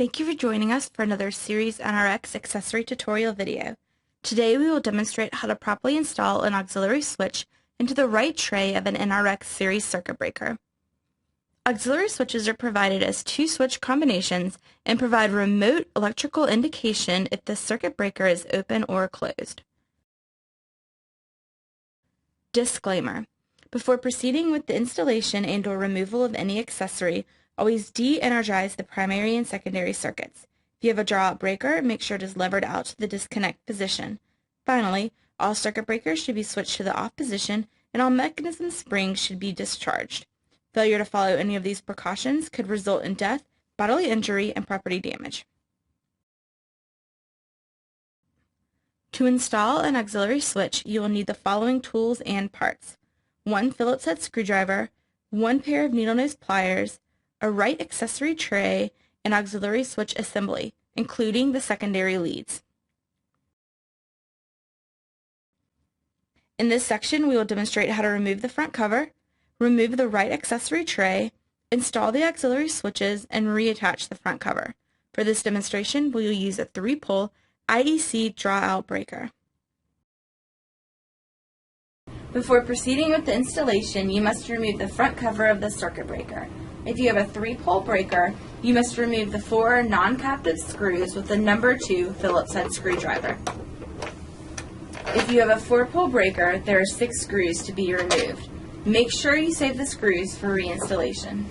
Thank you for joining us for another Series NRX accessory tutorial video. Today we will demonstrate how to properly install an auxiliary switch into the right tray of an NRX series circuit breaker. Auxiliary switches are provided as two switch combinations and provide remote electrical indication if the circuit breaker is open or closed. Disclaimer: before proceeding with the installation and/or removal of any accessory, always de-energize the primary and secondary circuits. If you have a draw-out breaker, make sure it is levered out to the disconnect position. Finally, all circuit breakers should be switched to the off position and all mechanism springs should be discharged. Failure to follow any of these precautions could result in death, bodily injury, and property damage. To install an auxiliary switch, you will need the following tools and parts: one Phillips head screwdriver, one pair of needle nose pliers, a right accessory tray, and auxiliary switch assembly, including the secondary leads. In this section, we will demonstrate how to remove the front cover, remove the right accessory tray, install the auxiliary switches, and reattach the front cover. For this demonstration, we will use a 3-pole IEC draw-out breaker. Before proceeding with the installation, you must remove the front cover of the circuit breaker. If you have a 3-pole breaker, you must remove the 4 non-captive screws with the number 2 Phillips head screwdriver. If you have a 4-pole breaker, there are 6 screws to be removed. Make sure you save the screws for reinstallation.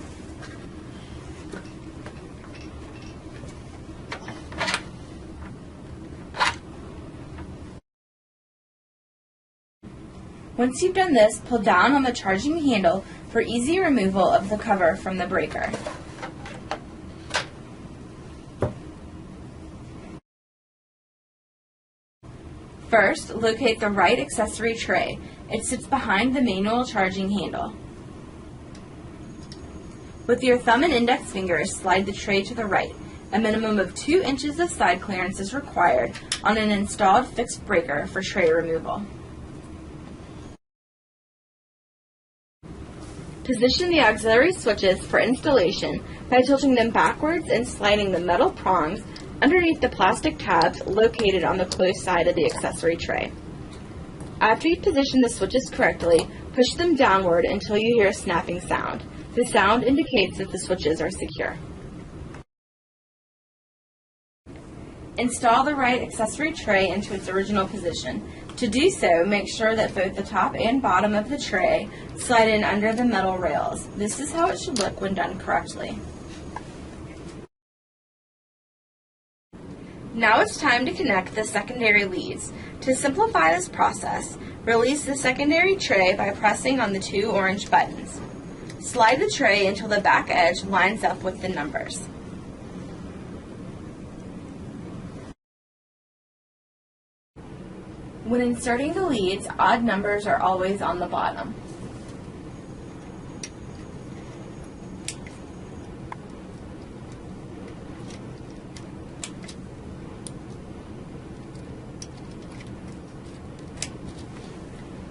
Once you've done this, pull down on the charging handle for easy removal of the cover from the breaker. First, locate the right accessory tray. It sits behind the manual charging handle. With your thumb and index fingers, slide the tray to the right. A minimum of 2 inches of side clearance is required on an installed fixed breaker for tray removal. Position the auxiliary switches for installation by tilting them backwards and sliding the metal prongs underneath the plastic tabs located on the closed side of the accessory tray. After you position the switches correctly, push them downward until you hear a snapping sound. The sound indicates that the switches are secure. Install the right accessory tray into its original position. To do so, make sure that both the top and bottom of the tray slide in under the metal rails. This is how it should look when done correctly. Now it's time to connect the secondary leads. To simplify this process, release the secondary tray by pressing on the 2 orange buttons. Slide the tray until the back edge lines up with the numbers. When inserting the leads, odd numbers are always on the bottom.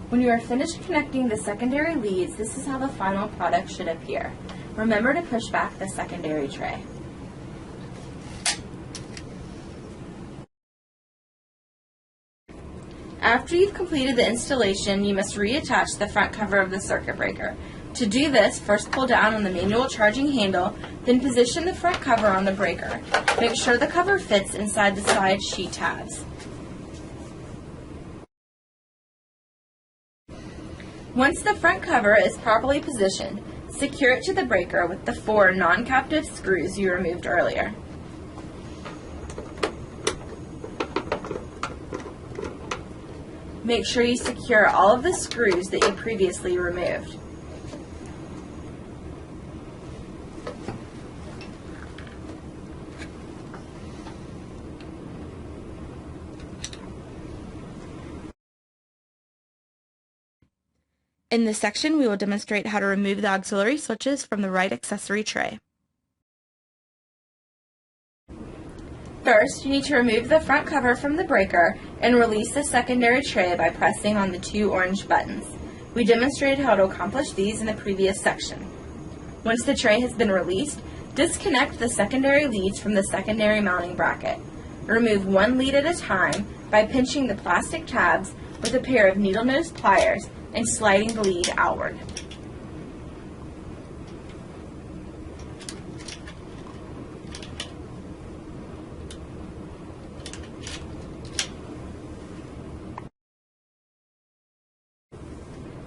When you are finished connecting the secondary leads, this is how the final product should appear. Remember to push back the secondary tray. After you've completed the installation, you must reattach the front cover of the circuit breaker. To do this, first pull down on the manual charging handle, then position the front cover on the breaker. Make sure the cover fits inside the side sheet tabs. Once the front cover is properly positioned, secure it to the breaker with the 4 non-captive screws you removed earlier. Make sure you secure all of the screws that you previously removed. In this section, we will demonstrate how to remove the auxiliary switches from the right accessory tray. First, you need to remove the front cover from the breaker and release the secondary tray by pressing on the 2 orange buttons. We demonstrated how to accomplish these in the previous section. Once the tray has been released, Disconnect the secondary leads from the secondary mounting bracket. Remove one lead at a time by pinching the plastic tabs with a pair of needle nose pliers and sliding the lead outward.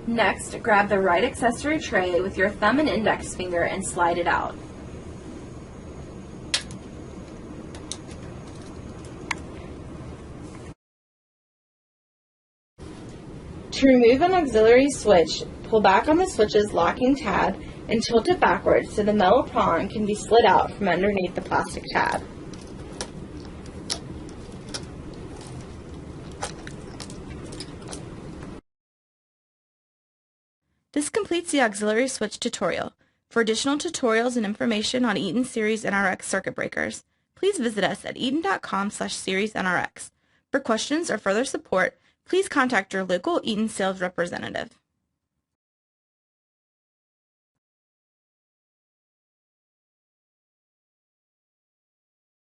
Next, grab the right accessory tray with your thumb and index finger and slide it out. To remove an auxiliary switch, pull back on the switch's locking tab and tilt it backwards so the metal prong can be slid out from underneath the plastic tab. This completes the auxiliary switch tutorial. For additional tutorials and information on Eaton Series NRX circuit breakers, please visit us at eaton.com/seriesnrx. For questions or further support, please contact your local Eaton sales representative.